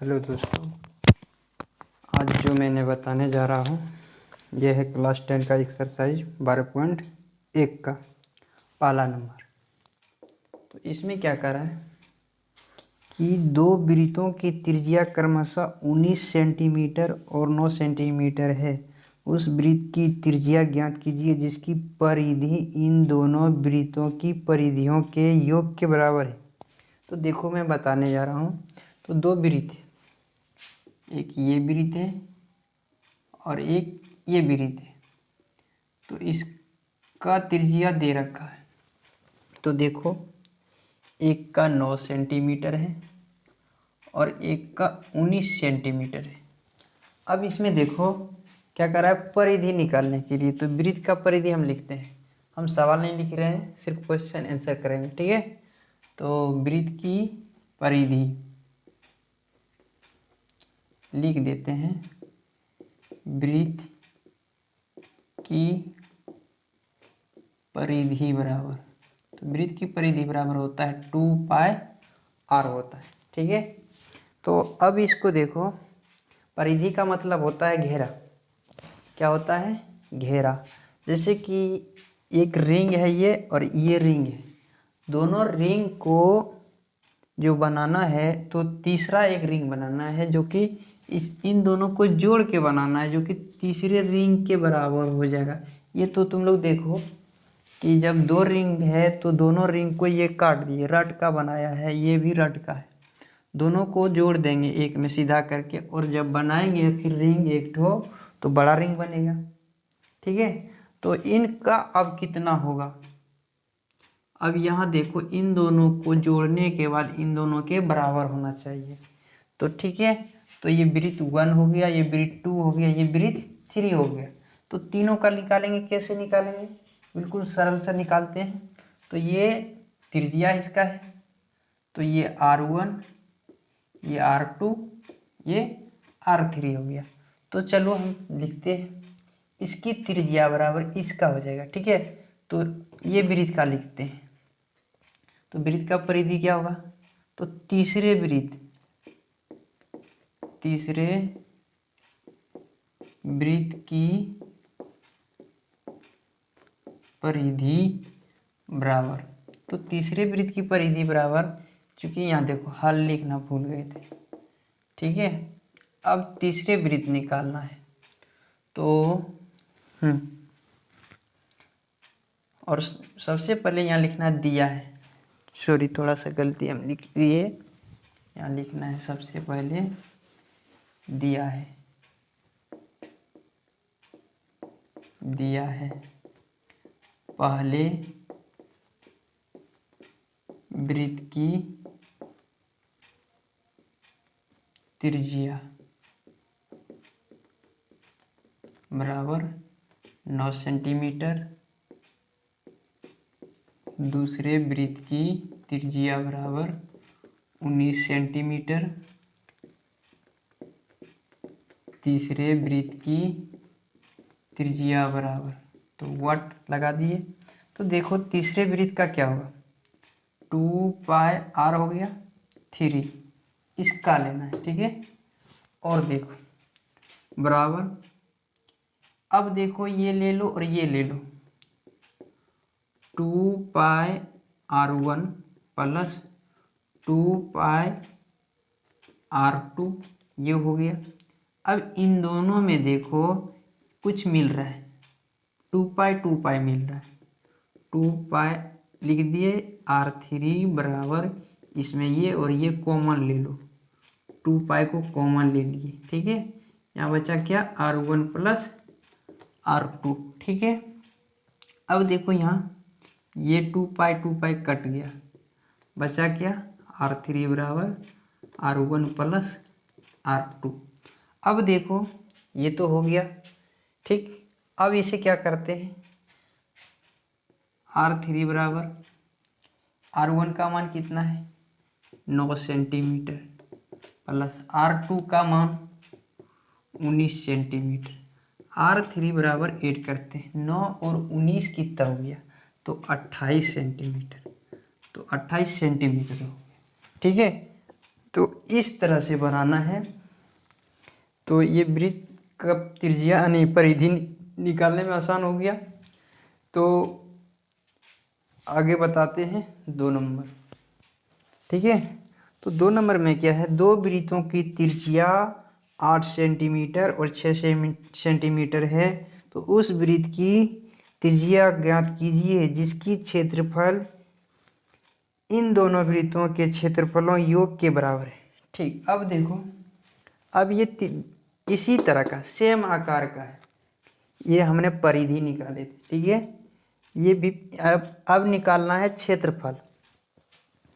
Hello दोस्तों, आज जो मैंने बताने जा रहा हूँ यह है क्लास 10 का एक्सरसाइज 12.1 का पहला नंबर। तो इसमें क्या करा है कि दो वृत्तों की त्रिज्या क्रमशः 19 सेंटीमीटर और 9 सेंटीमीटर है। उस वृत्त की त्रिज्या ज्ञात कीजिए जिसकी परिधि इन दोनों वृत्तों की परिधियों के योग के बराबर है। तो देखो, मैं बताने जा रहा हूँ। तो दो वृत्त, एक ये वृत्त है और एक ये वृत्त है। तो इसका त्रिज्या दे रखा है। तो देखो, एक का 9 सेंटीमीटर है और एक का 19 सेंटीमीटर है। अब इसमें देखो क्या करा है, परिधि निकालने के लिए। तो वृत्त का परिधि हम लिखते हैं, हम सवाल नहीं लिख रहे हैं, सिर्फ क्वेश्चन आंसर करेंगे, ठीक है। तो वृत्त की परिधि लिख देते हैं, वृत्त की परिधि बराबर, तो वृत्त की परिधि बराबर होता है 2πr होता है, ठीक है। तो अब इसको देखो, परिधि का मतलब होता है घेरा। क्या होता है? घेरा। जैसे कि एक रिंग है ये और ये रिंग है, दोनों रिंग को जो बनाना है तो तीसरा एक रिंग बनाना है जो कि इन दोनों को जोड़ के बनाना है, जो कि तीसरे रिंग के बराबर हो जाएगा। ये तो तुम लोग देखो कि जब दो रिंग है तो दोनों रिंग को ये काट दिए, रट का बनाया है, ये भी रट का है। दोनों को जोड़ देंगे एक में सीधा करके, और जब बनाएंगे फिर रिंग एक ठो तो बड़ा रिंग बनेगा, ठीक है। तो इनका अब कितना होगा, अब यहाँ देखो, इन दोनों को जोड़ने के बाद इन दोनों के बराबर होना चाहिए। तो ठीक है, तो ये वृत्त 1 हो गया, ये वृत्त 2 हो गया, ये वृत्त 3 हो गया। तो तीनों का निकालेंगे, कैसे निकालेंगे? बिल्कुल सरल से निकालते हैं। तो ये त्रिज्या इसका है, तो ये R1, ये R2, ये R3 हो गया। तो चलो हम लिखते हैं, इसकी त्रिज्या बराबर इसका हो जाएगा, ठीक है। तो ये वृत्त का लिखते हैं। तो वृत्त का परिधि क्या होगा? तो तीसरे वृत्त की परिधि बराबर, तो तीसरे वृत्त की परिधि बराबर, चूंकि यहाँ देखो हल लिखना भूल गए थे, ठीक है। अब तीसरे वृत्त निकालना है। तो और सबसे पहले यहाँ लिखना दिया है, सॉरी थोड़ा सा गलती हम लिख दिए, यहाँ लिखना है सबसे पहले दिया है पहले वृत्त की त्रिज्या बराबर 9 सेंटीमीटर, दूसरे वृत्त की त्रिज्या बराबर 19 सेंटीमीटर, तीसरे वृत्त की त्रिज्या बराबर, तो वाट लगा दिए। तो देखो तीसरे वृत्त का क्या होगा, 2πr हो गया, 3 इसका लेना है, ठीक है। और देखो बराबर, अब देखो ये ले लो और ये ले लो, 2πr1 प्लस 2πr2 ये हो गया। अब इन दोनों में देखो कुछ मिल रहा है, 2π मिल रहा है, 2π लिख दिए, R3 बराबर, इसमें ये और ये कॉमन ले लो, 2π को कॉमन ले लिए, ठीक है। यहाँ बचा क्या, R1 प्लस R2, ठीक है। अब देखो यहाँ ये 2π कट गया, बचा क्या, R3 बराबर R1 प्लस R2। अब देखो ये तो हो गया, ठीक। अब इसे क्या करते हैं, R3 बराबर R1 का मान कितना है, 9 सेंटीमीटर, प्लस R2 का मान 19 सेंटीमीटर, R3 बराबर ऐड करते हैं, 9 और 19 कितना हो गया, तो 28 सेंटीमीटर, तो 28 सेंटीमीटर हो गया, ठीक है। तो इस तरह से बनाना है। तो ये वृत्त का त्रिज्या यानी परिधि निकालने में आसान हो गया। तो आगे बताते हैं 2 नंबर। ठीक है, तो 2 नंबर में क्या है, दो वृत्तों की त्रिज्या 8 सेंटीमीटर और 6 सेंटीमीटर है। तो उस वृत्त की त्रिज्या ज्ञात कीजिए जिसकी क्षेत्रफल इन दोनों वृत्तों के क्षेत्रफलों योग के बराबर है। ठीक, अब देखो, अब ये इसी तरह का सेम आकार का है, ये हमने परिधि निकाले थे। ठीक है, ये भी अब निकालना है क्षेत्रफल।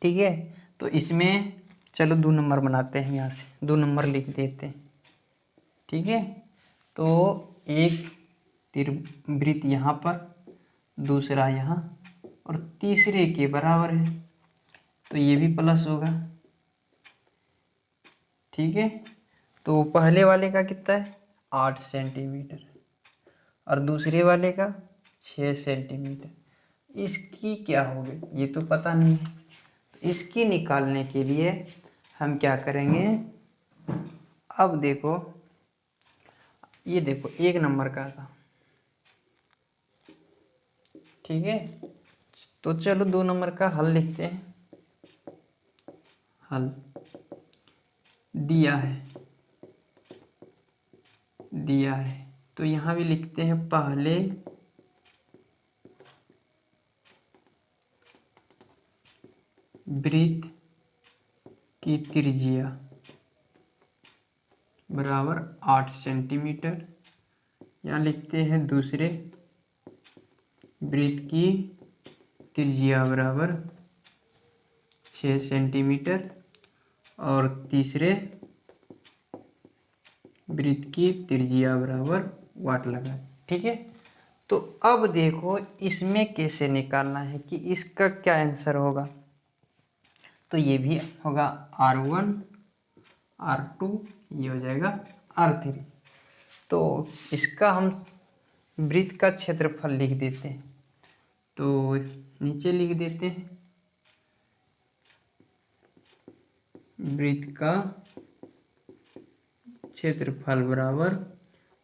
ठीक है, तो इसमें चलो 2 नंबर बनाते हैं, यहाँ से 2 नंबर लिख देते हैं। ठीक है, तो एक वृत्त यहाँ पर, दूसरा यहाँ, और तीसरे के बराबर है, तो ये भी प्लस होगा। ठीक है, तो पहले वाले का कितना है 8 सेंटीमीटर और दूसरे वाले का 6 सेंटीमीटर। इसकी क्या होगी ये तो पता नहीं है, तो इसकी निकालने के लिए हम क्या करेंगे, अब देखो, ये देखो 1 नंबर का था। ठीक है, तो चलो 2 नंबर का हल लिखते हैं। हल दिया है तो यहाँ भी लिखते हैं पहले वृत्त की त्रिज्या बराबर 8 सेंटीमीटर। यहाँ लिखते हैं दूसरे वृत्त की त्रिज्या बराबर 6 सेंटीमीटर और तीसरे वृत्त की त्रिज्या बराबर वाट लगा। ठीक है, तो अब देखो इसमें कैसे निकालना है कि इसका क्या आंसर होगा। तो ये भी होगा R1 R2, ये हो जाएगा R3। तो इसका हम वृत्त का क्षेत्रफल लिख देते हैं, तो नीचे लिख देते हैं वृत्त का क्षेत्रफल बराबर,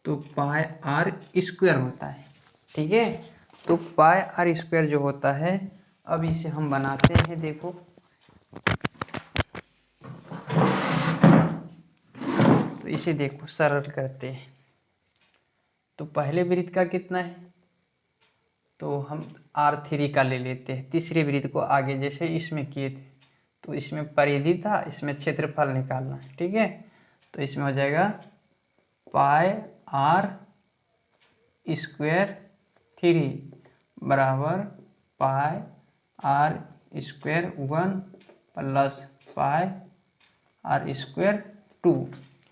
तो पाई आर स्क्वायर होता है। ठीक है, तो पाई आर स्क्वायर जो होता है, अब इसे हम बनाते हैं। देखो, तो इसे देखो सरल करते हैं। तो पहले वृत्त का कितना है, तो हम R3 का ले लेते हैं। तीसरे वृत्त को आगे जैसे इसमें किए थे, तो इसमें परिधि था, इसमें क्षेत्रफल निकालना है। ठीक है, तो इसमें हो जाएगा पाई आर स्क्वायर 3 बराबर pi r square 1 plus pi r square 2।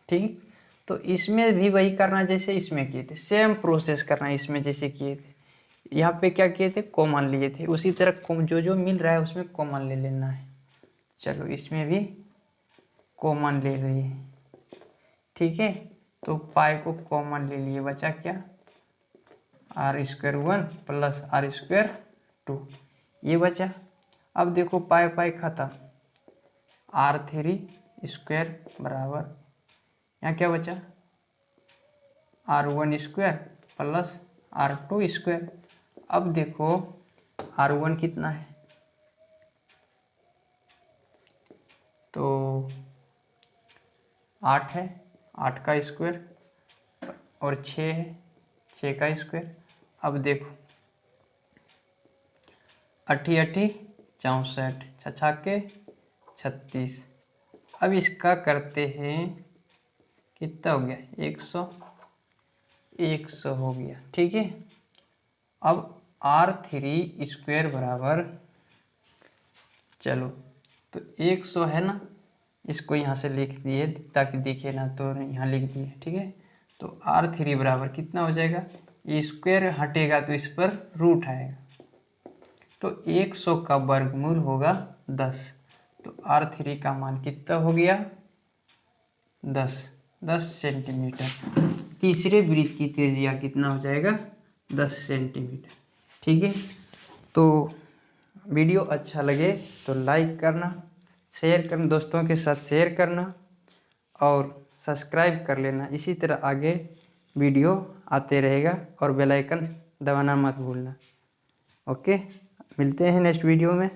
ठीक, तो इसमें भी वही करना जैसे इसमें किए थे, सेम प्रोसेस करना इसमें जैसे किए थे। यहाँ पे क्या किए थे, कॉमन लिए थे, उसी तरह जो जो मिल रहा है उसमें कॉमन ले लेना है। चलो इसमें भी कॉमन ले लिए। ठीक है, तो पाई को कॉमन ले लिए, बचा क्या, R square 1 plus R square 2, ये बचा। अब देखो पाई पाई खत्म, R3 स्क्वायर बराबर, यहाँ क्या बचा, R1 square plus R2 square. अब देखो R1 कितना है, तो 8 है, 8 का स्क्वायर और 6 है, 6 का स्क्वायर। अब देखो 8 8 64, 6 के 36। अब इसका करते हैं, कितना हो गया, 100 हो गया। ठीक है, अब R3 स्क्वायर बराबर, चलो तो 100 है ना, इसको यहाँ से लिख दिए ताकि दिखे ना, तो यहाँ लिख दिए। ठीक है, तो R3 बराबर कितना हो जाएगा, ये स्क्वायर हटेगा तो इस पर रूट आएगा, तो 100 का वर्गमूल होगा 10। तो R3 का मान कितना हो गया, 10 सेंटीमीटर। तीसरे वृत्त की त्रिज्या कितना हो जाएगा, 10 सेंटीमीटर। ठीक है, तो वीडियो अच्छा लगे तो लाइक करना, शेयर करना, दोस्तों के साथ शेयर करना और सब्सक्राइब कर लेना। इसी तरह आगे वीडियो आते रहेगा और बेल आइकन दबाना मत भूलना। ओके, मिलते हैं नेक्स्ट वीडियो में।